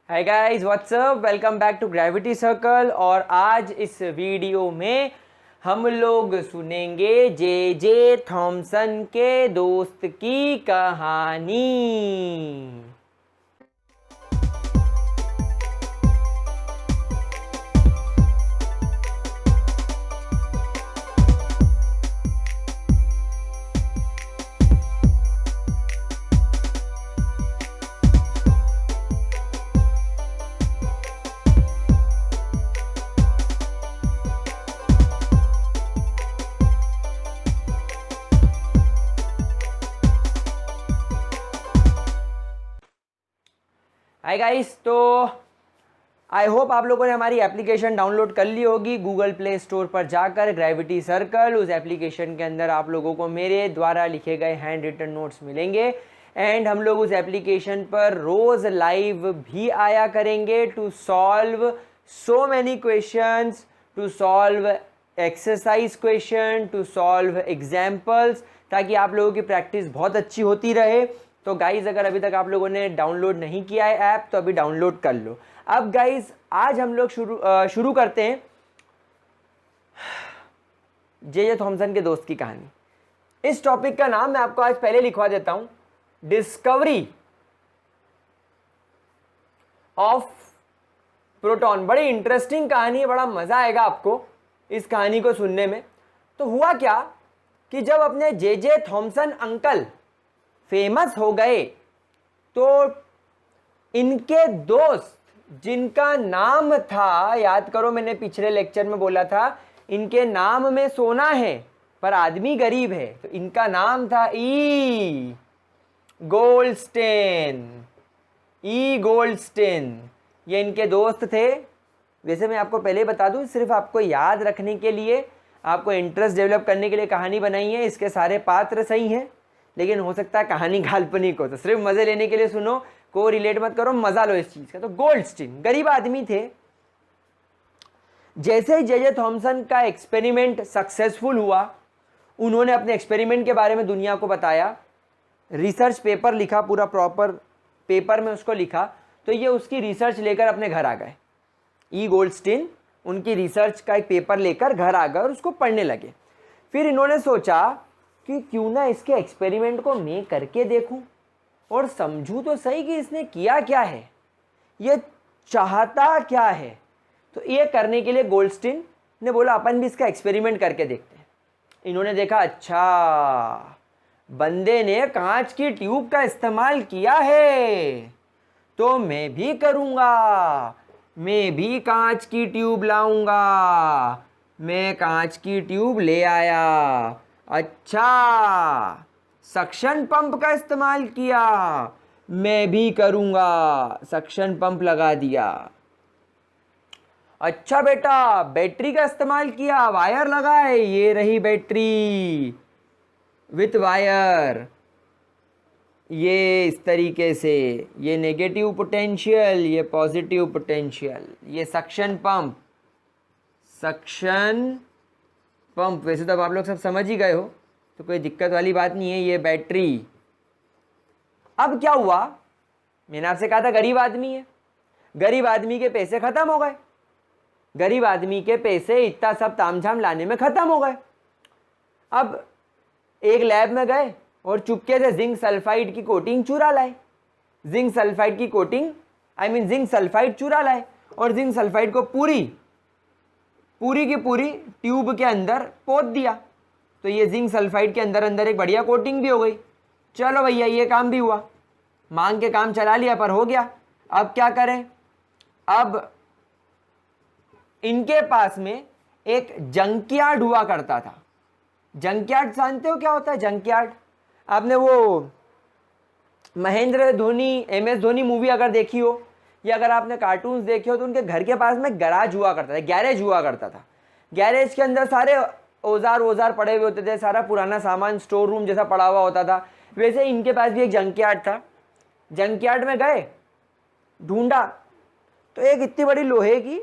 Hi guys, what's up, welcome back to Gravity Circle. और आज इस वीडियो में हम लोग सुनेंगे जे जे थॉमसन के दोस्त की कहानी। हाय गाइस, तो आई होप आप लोगों ने हमारी एप्लीकेशन डाउनलोड कर ली होगी गूगल प्ले स्टोर पर जाकर, ग्रेविटी सर्कल। उस एप्लीकेशन के अंदर आप लोगों को मेरे द्वारा लिखे गए हैंड रिटन नोट्स मिलेंगे एंड हम लोग उस एप्लीकेशन पर रोज़ लाइव भी आया करेंगे to solve so many questions, to solve exercise question, to solve examples, ताकि आप लोगों की प्रैक्टिस बहुत अच्छी होती रहे। तो गाइज़, अगर अभी तक आप लोगों ने डाउनलोड नहीं किया है ऐप तो अभी डाउनलोड कर लो। अब गाइज़, आज हम लोग शुरू करते हैं जे जे थॉमसन के दोस्त की कहानी। इस टॉपिक का नाम मैं आपको आज पहले लिखवा देता हूं, डिस्कवरी ऑफ प्रोटॉन। बड़ी इंटरेस्टिंग कहानी है, बड़ा मजा आएगा आपको इस कहानी को सुनने में। तो हुआ क्या कि जब अपने जे जे थॉमसन अंकल फेमस हो गए तो इनके दोस्त, जिनका नाम था, याद करो मैंने पिछले लेक्चर में बोला था इनके नाम में सोना है पर आदमी गरीब है, तो इनका नाम था ई गोल्डस्टेन। ई गोल्डस्टेन ये इनके दोस्त थे। वैसे मैं आपको पहले बता दूं, सिर्फ आपको याद रखने के लिए, आपको इंटरेस्ट डेवलप करने के लिए कहानी बनाई है। इसके सारे पात्र सही हैं, लेकिन हो सकता है कहानी काल्पनिक हो, तो सिर्फ मजे लेने के लिए सुनो, को रिलेट मत करो, मजा लो इस चीज का। तो गोल्डस्टीन गरीब आदमी थे। जैसे ही जे जे थॉमसन का एक्सपेरिमेंट सक्सेसफुल हुआ, उन्होंने अपने एक्सपेरिमेंट के बारे में दुनिया को बताया, रिसर्च पेपर लिखा, पूरा प्रॉपर पेपर में उसको लिखा, तो ये उसकी रिसर्च लेकर अपने घर आ गए। ई गोल्डस्टीन उनकी रिसर्च का एक पेपर लेकर घर आ गए और उसको पढ़ने लगे। फिर इन्होंने सोचा कि क्यों ना इसके एक्सपेरिमेंट को मैं करके देखूं और समझूं तो सही कि इसने किया क्या है, ये चाहता क्या है। तो ये करने के लिए गोल्डस्टीन ने बोला अपन भी इसका एक्सपेरिमेंट करके देखते हैं। इन्होंने देखा, अच्छा बंदे ने कांच की ट्यूब का इस्तेमाल किया है, तो मैं भी करूँगा, मैं भी कांच की ट्यूब लाऊंगा। मैं कांच की ट्यूब ले आया। अच्छा, सक्शन पंप का इस्तेमाल किया, मैं भी करूंगा, सक्शन पंप लगा दिया। अच्छा बेटा, बैटरी का इस्तेमाल किया, वायर लगाए, ये रही बैटरी विथ वायर, ये इस तरीके से, ये नेगेटिव पोटेंशियल, ये पॉजिटिव पोटेंशियल, ये सक्शन पंप। सक्शन पंप वैसे तो अब आप लोग सब समझ ही गए हो, तो कोई दिक्कत वाली बात नहीं है। ये बैटरी। अब क्या हुआ, मैंने आपसे कहा था गरीब आदमी है, गरीब आदमी के पैसे खत्म हो गए। गरीब आदमी के पैसे इतना सब तामझाम लाने में खत्म हो गए। अब एक लैब में गए और चुपके से जिंक सल्फाइड की कोटिंग चुरा लाए। जिंक सल्फाइड की कोटिंग, जिंक सल्फाइड चुरा लाए और जिंक सल्फाइड को पूरी की पूरी ट्यूब के अंदर पोत दिया। तो ये जिंक सल्फाइड के अंदर अंदर एक बढ़िया कोटिंग भी हो गई। चलो भैया, ये काम भी हुआ, मांग के काम चला लिया पर हो गया। अब क्या करें, अब इनके पास में एक जंकयार्ड हुआ करता था। जंकयार्ड जानते हो क्या होता है जंकयार्ड? आपने वो महेंद्र धोनी, MS धोनी मूवी अगर देखी हो, या अगर आपने कार्टून्स देखे हो, तो उनके घर के पास में गैराज हुआ करता था, गैरेज हुआ करता था। गैरेज के अंदर सारे औजार पड़े हुए होते थे, सारा पुराना सामान स्टोर रूम जैसा पड़ा हुआ होता था। वैसे इनके पास भी एक जंकयार्ड था। जंकयार्ड में गए, ढूंढा, तो एक इतनी बड़ी लोहे की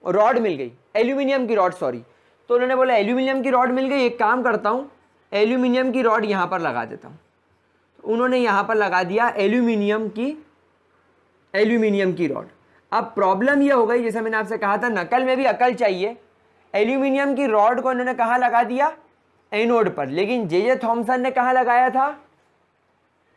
रॉड मिल गई, एल्यूमिनियम की रॉड, सॉरी। तो उन्होंने बोला एल्यूमिनियम की रॉड मिल गई, एक काम करता हूँ, एल्यूमिनियम की रॉड यहाँ पर लगा देता हूँ। उन्होंने यहाँ पर लगा दिया एल्यूमिनियम एल्यूमिनियम की रॉड। अब प्रॉब्लम ये हो गई, जैसे मैंने आपसे कहा था नकल में भी अकल चाहिए, एल्यूमिनियम की रॉड को इन्होंने कहाँ लगा दिया, एनोड पर, लेकिन जे थॉमसन ने कहाँ लगाया था,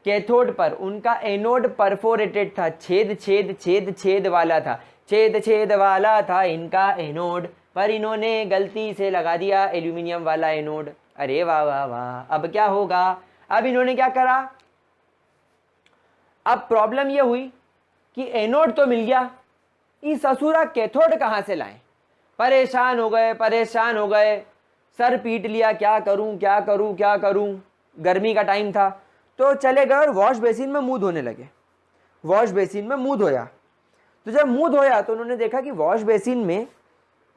कैथोड पर। उनका एनोड परफोरेटेड था, छेद छेद छेद छेद वाला था, छेद छेद वाला था इनका एनोड, पर इन्होंने गलती से लगा दिया एल्यूमिनियम वाला एनोड। अरे वाह वाह वाह, अब क्या होगा, अब इन्होंने क्या करा, अब प्रॉब्लम ये हुई कि एनोड तो मिल गया, इस ससुरा कैथोड कहाँ से लाएं, परेशान हो गए, परेशान हो गए, सर पीट लिया, क्या करूं क्या करूं क्या करूं, गर्मी का टाइम था, तो चले गए और वॉश बेसिन में मुंह धोने लगे। वॉश बेसिन में मुंह धोया, तो जब मुंह धोया तो उन्होंने देखा कि वॉश बेसिन में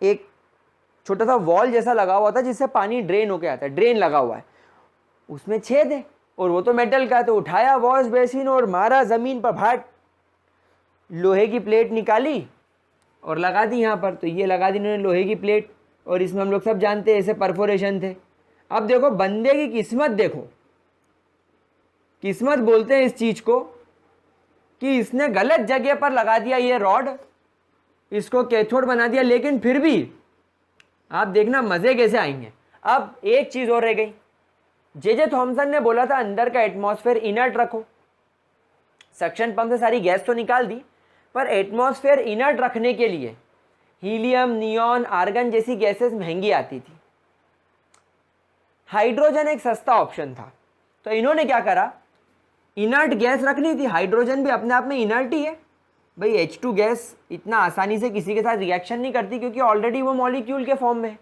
एक छोटा सा वॉल जैसा लगा हुआ था जिससे पानी ड्रेन होके आता है, ड्रेन लगा हुआ है, उसमें छेद है और वो तो मेटल का है। तो उठाया वॉश बेसिन और मारा ज़मीन पर भाट, लोहे की प्लेट निकाली और लगा दी यहाँ पर। तो ये लगा दी इन्होंने लोहे की प्लेट, और इसमें हम लोग सब जानते हैं ऐसे परफोरेशन थे। अब देखो बंदे की किस्मत, देखो किस्मत बोलते हैं इस चीज़ को, कि इसने गलत जगह पर लगा दिया ये रॉड, इसको कैथोड बना दिया, लेकिन फिर भी आप देखना मज़े कैसे आएंगे। अब एक चीज़ और रह गई, जे थॉमसन ने बोला था अंदर का एटमॉस्फेयर इनर्ट रखो, सक्शन पंप से सारी गैस तो निकाल दी, पर एटमॉस्फेयर इनर्ट रखने के लिए हीलियम, नियॉन, आर्गन जैसी गैसेस महंगी आती थी, हाइड्रोजन एक सस्ता ऑप्शन था। तो इन्होंने क्या करा, इनर्ट गैस रखनी थी, हाइड्रोजन भी अपने आप में इनर्ट ही है भाई, H2 गैस इतना आसानी से किसी के साथ रिएक्शन नहीं करती क्योंकि ऑलरेडी वो मॉलिक्यूल के फॉर्म में है।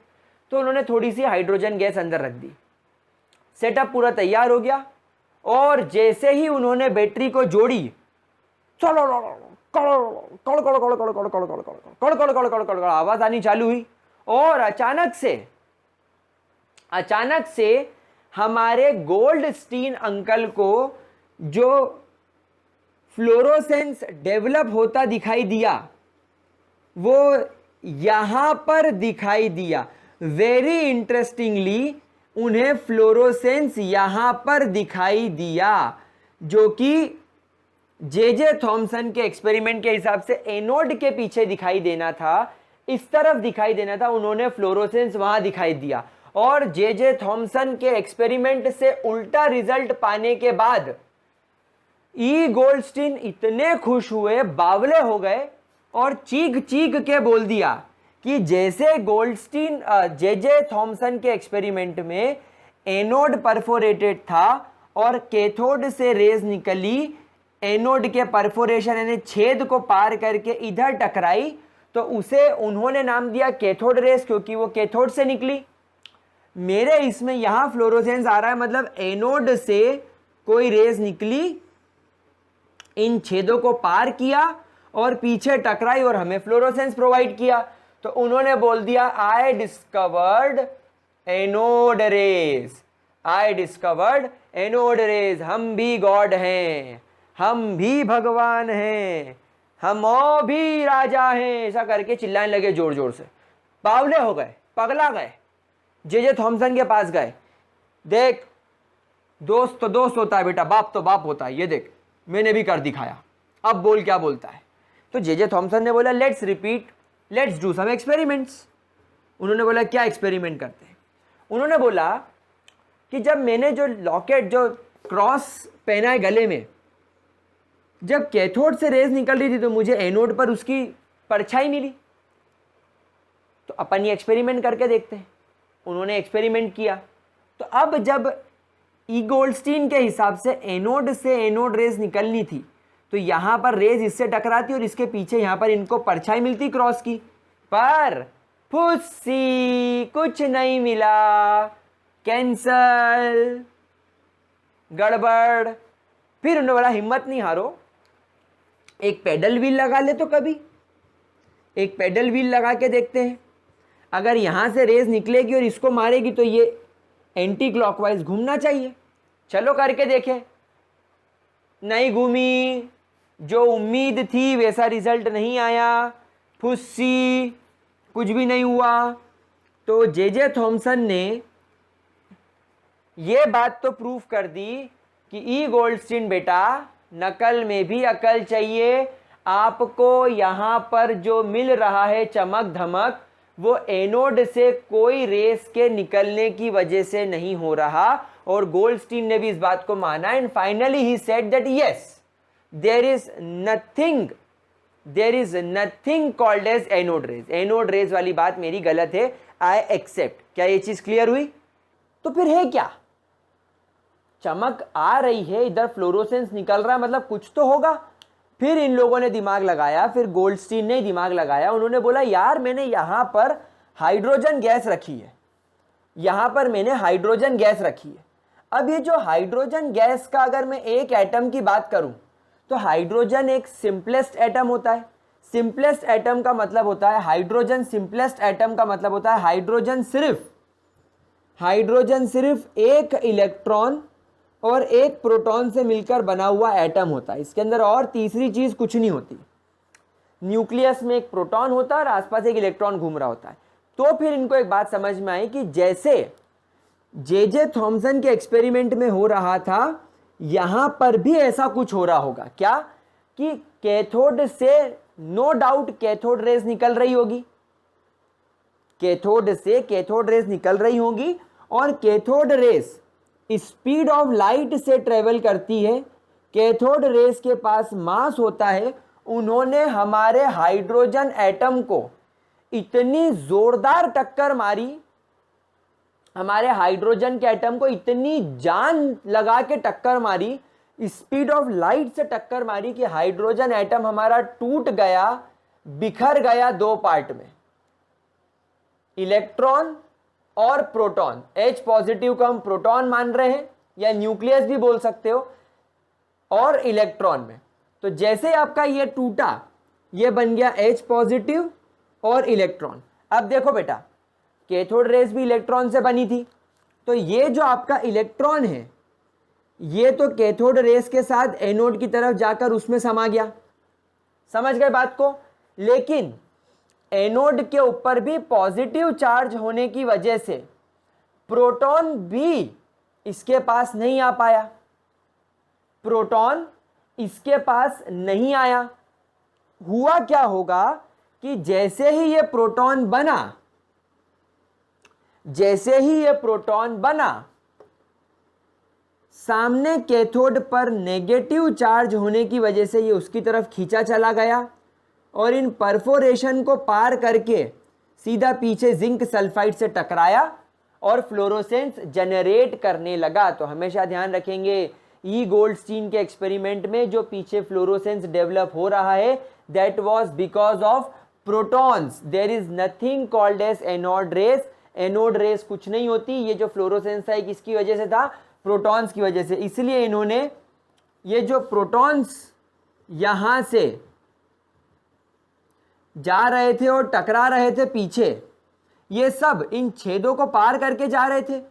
तो उन्होंने थोड़ी सी हाइड्रोजन गैस अंदर रख दी, सेटअप पूरा तैयार हो गया, और जैसे ही उन्होंने बैटरी को जोड़ी, आवाज आनी चालू हुई, और अचानक से हमारे गोल्डस्टीन अंकल को जो फ्लोरोसेंस डेवलप होता दिखाई दिया वो यहां पर दिखाई दिया। वेरी इंटरेस्टिंगली उन्हें फ्लोरोसेंस यहां पर दिखाई दिया, जो कि जे थॉमसन के एक्सपेरिमेंट के हिसाब से एनोड के पीछे दिखाई देना था, इस तरफ दिखाई देना था, उन्होंने फ्लोरोसेंस वहां दिखाई दिया। और जे थॉमसन के एक्सपेरिमेंट से उल्टा रिजल्ट पाने के बाद ई गोल्डस्टीन इतने खुश हुए, बावले हो गए, और चीख चीख के बोल दिया कि जैसे गोल्डस्टीन जे थॉमसन के एक्सपेरिमेंट में एनोड परफोरेटेड था और कैथोड से रेज निकली, एनोड के परफोरेशन यानी छेद को पार करके इधर टकराई, तो उसे उन्होंने नाम दिया कैथोड रेस, क्योंकि वो कैथोड से निकली। मेरे इसमें यहां फ्लोरोसेंस आ रहा है, मतलब एनोड से कोई रेज निकली, इन छेदों को पार किया और पीछे टकराई और हमें फ्लोरोसेंस प्रोवाइड किया। तो उन्होंने बोल दिया I discovered anode rays, I discovered anode rays, हम भी गॉड हैं, हम भी भगवान हैं, हम और भी राजा हैं, ऐसा करके चिल्लाने लगे जोर जोर से। बावले हो गए, पगला गए, जे थॉमसन के पास गए, देख दोस्त तो दोस्त होता है बेटा, बाप तो बाप होता है, ये देख मैंने भी कर दिखाया, अब बोल क्या बोलता है। तो जे थॉमसन ने बोला let's repeat, let's do some experiments. उन्होंने बोला क्या एक्सपेरिमेंट करते हैं। उन्होंने बोला कि जब मैंने जो लॉकेट, जो क्रॉस पहना है गले में, जब कैथोड से रेज निकल रही थी तो मुझे एनोड पर उसकी परछाई मिली, तो अपन ये एक्सपेरिमेंट करके देखते हैं। उन्होंने एक्सपेरिमेंट किया, तो अब जब ई गोल्डस्टीन के हिसाब से एनोड से एनोड रेज निकलनी थी, तो यहां पर रेज इससे टकराती और इसके पीछे यहां पर इनको परछाई मिलती क्रॉस की, पर फुस्सी कुछ नहीं मिला, कैंसल, गड़बड़। फिर उन्होंने बोला हिम्मत नहीं हारो, एक पेडल व्हील लगा ले, तो कभी एक पेडल व्हील लगा के देखते हैं, अगर यहां से रेज निकलेगी और इसको मारेगी तो ये एंटी क्लॉकवाइज घूमना चाहिए, चलो करके देखें। नहीं घूमी, जो उम्मीद थी वैसा रिजल्ट नहीं आया, फुस्सी, कुछ भी नहीं हुआ। तो जे थॉमसन ने ये बात तो प्रूफ कर दी कि ई गोल्डस्टीन बेटा, नकल में भी अकल चाहिए, आपको यहाँ पर जो मिल रहा है चमक धमक, वो एनोड से कोई रेस के निकलने की वजह से नहीं हो रहा। और गोल्डस्टीन ने भी इस बात को माना and finally he said that yes there is nothing called as anode rays. Anode rays वाली बात मेरी गलत है, आई एक्सेप्ट। क्या ये चीज क्लियर हुई? तो फिर है क्या? चमक आ रही है, इधर फ्लोरोसेंस निकल रहा है, मतलब कुछ तो होगा। फिर इन लोगों ने दिमाग लगाया, फिर गोल्डस्टीन ने दिमाग लगाया, उन्होंने बोला यार मैंने यहां पर हाइड्रोजन गैस रखी है, यहां पर मैंने हाइड्रोजन गैस रखी है। अब ये जो हाइड्रोजन गैस का अगर मैं एक एटम की बात करूं तो हाइड्रोजन एक सिंपलेस्ट एटम होता है। सिंपलेस्ट एटम का मतलब होता है हाइड्रोजन, सिंपलेस्ट एटम का मतलब होता है हाइड्रोजन सिर्फ एक इलेक्ट्रॉन और एक प्रोटॉन से मिलकर बना हुआ एटम होता है। इसके अंदर और तीसरी चीज कुछ नहीं होती। न्यूक्लियस में एक प्रोटॉन होता है और आसपास एक इलेक्ट्रॉन घूम रहा होता है। तो फिर इनको एक बात समझ में आई कि जैसे जे थॉमसन के एक्सपेरिमेंट में हो रहा था, यहां पर भी ऐसा कुछ हो रहा होगा। क्या? कि कैथोड से नो डाउट कैथोड रेज निकल रही होगी, कैथोड से कैथोड रेज निकल रही होगी और cathode rays speed of light से ट्रेवल करती है। कैथोड रेज के पास मास होता है। उन्होंने हमारे हाइड्रोजन एटम को इतनी जोरदार टक्कर मारी, हमारे हाइड्रोजन के एटम को इतनी जान लगा के टक्कर मारी, स्पीड ऑफ लाइट से टक्कर मारी कि हाइड्रोजन एटम हमारा टूट गया, बिखर गया दो पार्ट में, इलेक्ट्रॉन और प्रोटॉन। H पॉजिटिव को हम प्रोटॉन मान रहे हैं या न्यूक्लियस भी बोल सकते हो, और इलेक्ट्रॉन में। तो जैसे आपका ये टूटा, ये बन गया H पॉजिटिव और इलेक्ट्रॉन। अब देखो बेटा, कैथोड रेज भी इलेक्ट्रॉन से बनी थी, तो ये जो आपका इलेक्ट्रॉन है ये तो कैथोड रेज के साथ एनोड की तरफ जाकर उसमें समा गया। समझ गए बात को? लेकिन एनोड के ऊपर भी पॉजिटिव चार्ज होने की वजह से प्रोटॉन भी इसके पास नहीं आ पाया, प्रोटॉन इसके पास नहीं आया। हुआ क्या होगा कि जैसे ही ये प्रोटॉन बना, सामने कैथोड पर नेगेटिव चार्ज होने की वजह से ये उसकी तरफ खींचा चला गया और इन परफोरेशन को पार करके सीधा पीछे जिंक सल्फाइड से टकराया और फ्लोरोसेंस जनरेट करने लगा। तो हमेशा ध्यान रखेंगे, ई गोल्डस्टीन के एक्सपेरिमेंट में जो पीछे फ्लोरोसेंस डेवलप हो रहा है, that was because of protons. There is nothing called as anode rays. Anode rays कुछ नहीं होती। ये जो फ्लोरोसेंस है किसकी वजह से था? प्रोटॉन्स की वजह से। इसलिए इन्होंने ये जो प्रोटॉन्स यहां से जा रहे थे और टकरा रहे थे पीछे, ये सब इन छेदों को पार करके जा रहे थे।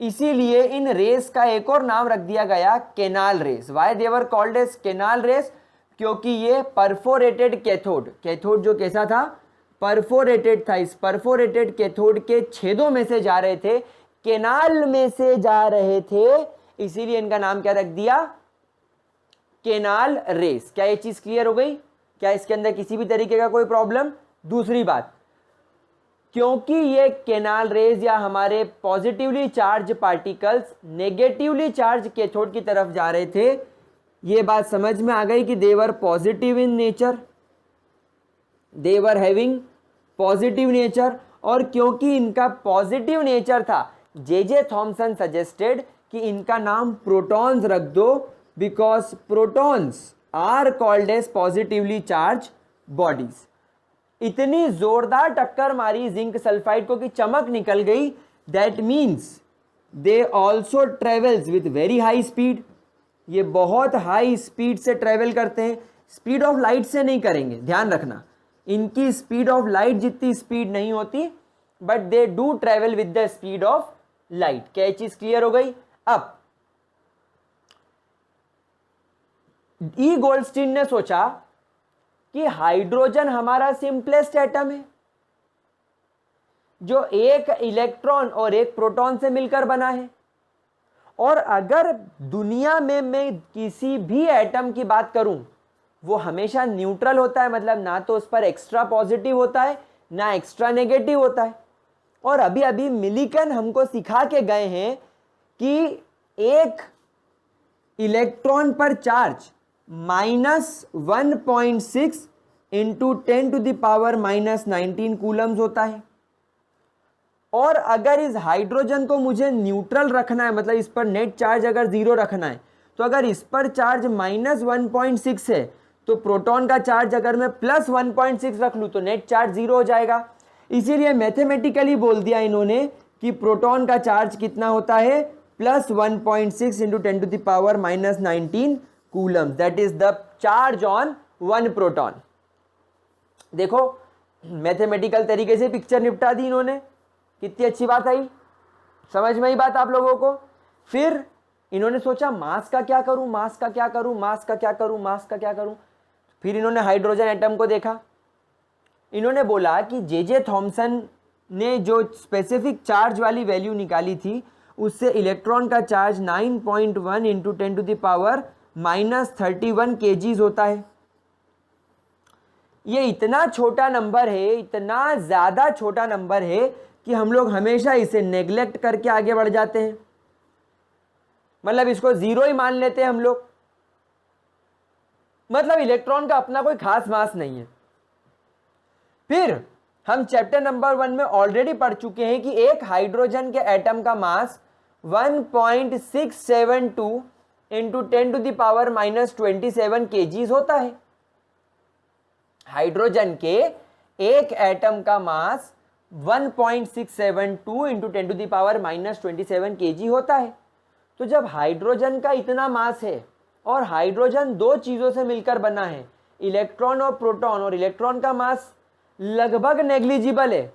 इसीलिए इन रेस का एक और नाम रख दिया गया canal rays. Why they were called as canal rays? क्योंकि ये परफोरेटेड कैथोड, कैथोड जो कैसा था? परफोरेटेड था। इस परफोरेटेड कैथोड के छेदों में से जा रहे थे, केनाल में से जा रहे थे, इसीलिए इनका नाम क्या रख दिया? Canal rays. क्या ये चीज क्लियर हो गई? क्या इसके अंदर किसी भी तरीके का कोई प्रॉब्लम? दूसरी बात, क्योंकि ये केनाल रेज या हमारे positively charge particles negatively charge cathode की तरफ जा रहे थे, ये बात समझ में आ गई कि they are positive in nature, they are having positive nature. और क्योंकि इनका पॉजिटिव नेचर था, जे थॉमसन सजेस्टेड कि इनका नाम प्रोटॉन्स रख दो, because protons are called as positively charge bodies. इतनी जोरदार टक्कर मारी जिंक सल्फाइड को कि चमक निकल गई। That means they also travels with very high speed. ये बहुत हाई स्पीड से ट्रेवल करते हैं, स्पीड ऑफ लाइट से नहीं करेंगे, ध्यान रखना। इनकी स्पीड ऑफ लाइट जितनी स्पीड नहीं होती, but they do travel with the speed of light. क्या चीज क्लियर हो गई? अब ई गोल्डस्टीन ने सोचा कि हाइड्रोजन हमारा सिंपलेस्ट एटम है, जो एक इलेक्ट्रॉन और एक प्रोटॉन से मिलकर बना है। और अगर दुनिया में मैं किसी भी एटम की बात करूं, वो हमेशा न्यूट्रल होता है, मतलब ना तो उस पर एक्स्ट्रा पॉजिटिव होता है ना एक्स्ट्रा नेगेटिव होता है। और अभी अभी मिलिकन हमको सिखा के गए हैं कि एक इलेक्ट्रॉन पर चार्ज -1.6 इंटू 10⁻⁻19 कूलम्स होता है। और अगर इस हाइड्रोजन को मुझे न्यूट्रल रखना है, मतलब इस पर नेट चार्ज अगर 0 रखना है, तो अगर इस पर चार्ज -1.6 है तो प्रोटॉन का चार्ज अगर मैं +1.6 रख लूँ तो नेट चार्ज 0 हो जाएगा। इसीलिए मैथमेटिकली बोल दिया इन्होंने कि प्रोटॉन का चार्ज कितना होता है, +1.6 into 10⁻⁻19 Coulomb's, that is the charge on one proton. देखो मैथमेटिकल तरीके से पिक्चर निपटा दी इन्होंने, कितनी अच्छी बात आई, समझ में आई बात आप लोगों को। फिर इन्होंने सोचा मास का क्या करूं, मास का क्या करूं, मास का क्या करूं, मास का क्या करूं। फिर इन्होंने हाइड्रोजन एटम को देखा। इन्होंने बोला कि जे थॉमसन ने जो स्पेसिफिक चार्ज वाली वैल्यू निकाली थी उससे इलेक्ट्रॉन का चार्ज 9.1 इंटू 10⁻31 kgs होता है। ये इतना छोटा नंबर है, इतना ज़्यादा छोटा नंबर है कि हम लोग हमेशा इसे नेग्लेक्ट करके आगे बढ़ जाते हैं, मतलब इसको 0 ही मान लेते हैं हम लोग। मतलब इलेक्ट्रॉन का अपना कोई खास मास नहीं है। फिर हम चैप्टर नंबर 1 में ऑलरेडी पढ़ चुके हैं कि एक हाइड्रोजन के एटम का मास 1.672 इंटू 10⁻⁻27 kgs होता है। हाइड्रोजन के एक एटम का मास 1.672 इंटू 10⁻⁻27 kg होता है। तो जब हाइड्रोजन का इतना मास है और हाइड्रोजन दो चीज़ों से मिलकर बना है, इलेक्ट्रॉन और प्रोटॉन, और इलेक्ट्रॉन का मास लगभग नेग्लिजिबल है,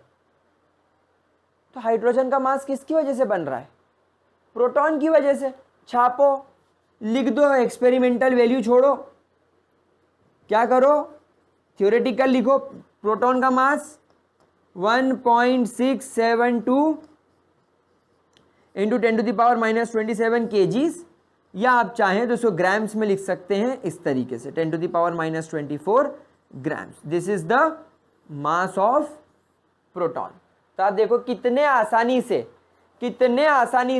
तो हाइड्रोजन का मास किसकी वजह से बन रहा है, प्रोटॉन की वजह से। छापो, लिख दो, एक्सपेरिमेंटल वैल्यू छोड़ो, क्या करो, थ्योरेटिकल लिखो। प्रोटॉन का मास 1.672 इंटू 10⁻⁻27 kgs, या आप चाहें तो इसको ग्राम्स में लिख सकते हैं इस तरीके से 10⁻⁻24 grams. This is the mass of proton. तो आप देखो कितने आसानी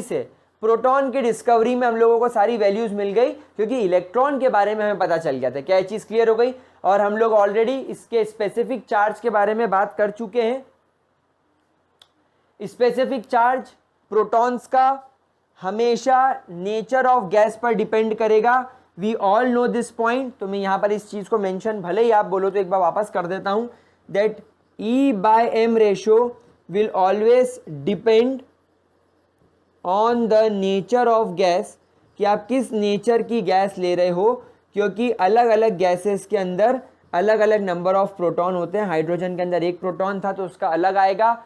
से प्रोटॉन की डिस्कवरी में हम लोगों को सारी वैल्यूज मिल गई, क्योंकि इलेक्ट्रॉन के बारे में हमें पता चल गया था। क्या ये चीज़ क्लियर हो गई? और हम लोग ऑलरेडी इसके स्पेसिफिक चार्ज के बारे में बात कर चुके हैं। स्पेसिफिक चार्ज प्रोटॉन्स का हमेशा नेचर ऑफ गैस पर डिपेंड करेगा। We all know this point. तो मैं यहाँ पर इस चीज़ को मेंशन, भले ही आप बोलो तो एक बार वापस कर देता हूँ, that E/m ratio will always depend on the nature of gas, कि आप किस नेचर की गैस ले रहे हो, क्योंकि अलग अलग गैसेस के अंदर अलग अलग नंबर ऑफ प्रोटॉन होते हैं। हाइड्रोजन के अंदर 1 प्रोटॉन था तो उसका अलग आएगा,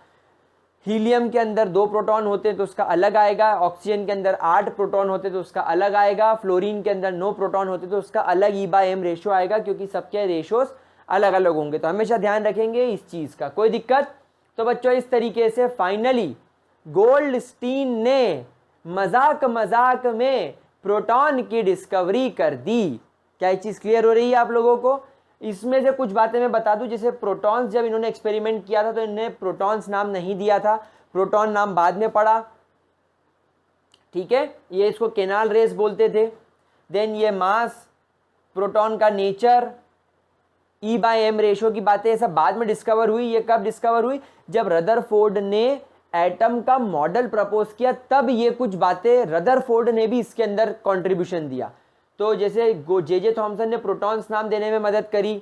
हीलियम के अंदर 2 प्रोटॉन होते तो उसका अलग आएगा, ऑक्सीजन के अंदर 8 प्रोटॉन होते तो उसका अलग आएगा, फ्लोरीन के अंदर 9 प्रोटॉन होते तो उसका अलग E/m रेशो आएगा, क्योंकि सबके रेशोस अलग अलग होंगे। तो हमेशा ध्यान रखेंगे इस चीज़ का। कोई दिक्कत? तो बच्चों इस तरीके से फाइनली गोल्डस्टीन ने मजाक में प्रोटॉन की डिस्कवरी कर दी। क्या ये चीज़ क्लियर हो रही है आप लोगों को? इसमें से कुछ बातें मैं बता दूं, जैसे प्रोटॉन्स जब इन्होंने एक्सपेरिमेंट किया था तो इन्होंने प्रोटॉन्स नाम नहीं दिया था, प्रोटॉन नाम बाद में पड़ा, ठीक है। ये इसको केनाल रेस बोलते थे। देन ये मास, प्रोटॉन का नेचर, E/m रेशो की बातें सब बाद में डिस्कवर हुई। ये कब डिस्कवर हुई? जब रदरफोर्ड ने एटम का मॉडल प्रपोज किया, तब ये कुछ बातें रदरफोर्ड ने भी इसके अंदर कंट्रीब्यूशन दिया। तो जैसे जे थॉमसन ने प्रोटॉन्स नाम देने में मदद करी,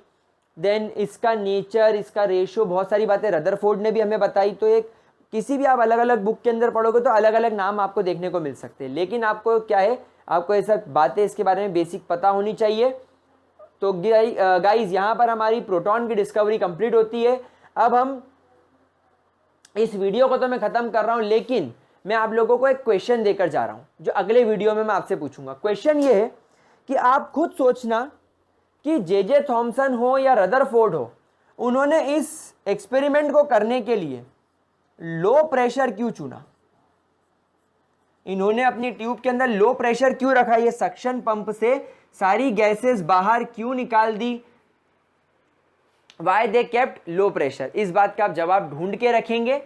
देन इसका नेचर, इसका रेशो, बहुत सारी बातें रदरफोर्ड ने भी हमें बताई। तो एक किसी भी आप अलग अलग बुक के अंदर पढ़ोगे तो अलग अलग नाम आपको देखने को मिल सकते हैं, लेकिन आपको क्या है, आपको ये सब बातें इसके बारे में बेसिक पता होनी चाहिए। तो गाइज यहाँ पर हमारी प्रोटॉन की डिस्कवरी कंप्लीट होती है। अब हम इस वीडियो को तो मैं ख़त्म कर रहा हूँ, लेकिन मैं आप लोगों को एक क्वेश्चन देकर जा रहा हूँ जो अगले वीडियो में मैं आपसे पूछूंगा। क्वेश्चन ये है कि आप खुद सोचना कि जे थॉमसन हो या रदरफोर्ड हो, उन्होंने इस एक्सपेरिमेंट को करने के लिए लो प्रेशर क्यों चुना? इन्होंने अपनी ट्यूब के अंदर लो प्रेशर क्यों रखा? ये सक्शन पंप से सारी गैसेस बाहर क्यों निकाल दी? Why they kept low pressure? इस बात का आप जवाब ढूंढ के रखेंगे।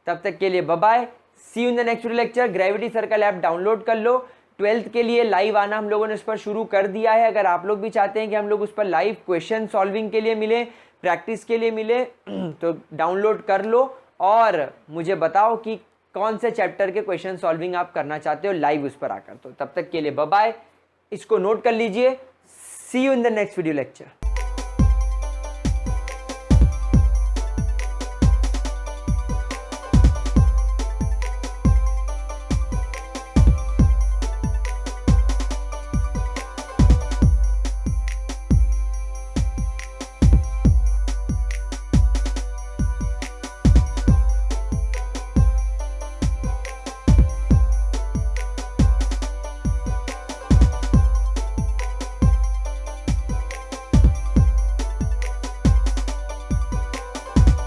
तब तक के लिए bye bye, see you in the next lecture. Gravity Circle app download कर लो। 12th के लिए लाइव आना हम लोगों ने उस पर शुरू कर दिया है। अगर आप लोग भी चाहते हैं कि हम लोग उस पर लाइव क्वेश्चन सॉल्विंग के लिए मिले, प्रैक्टिस के लिए मिले, तो डाउनलोड कर लो और मुझे बताओ कि कौन से चैप्टर के क्वेश्चन सॉल्विंग आप करना चाहते हो लाइव उस पर आकर। तो तब तक के लिए बाय बाय, इसको नोट कर लीजिए। See you in the next video lecture.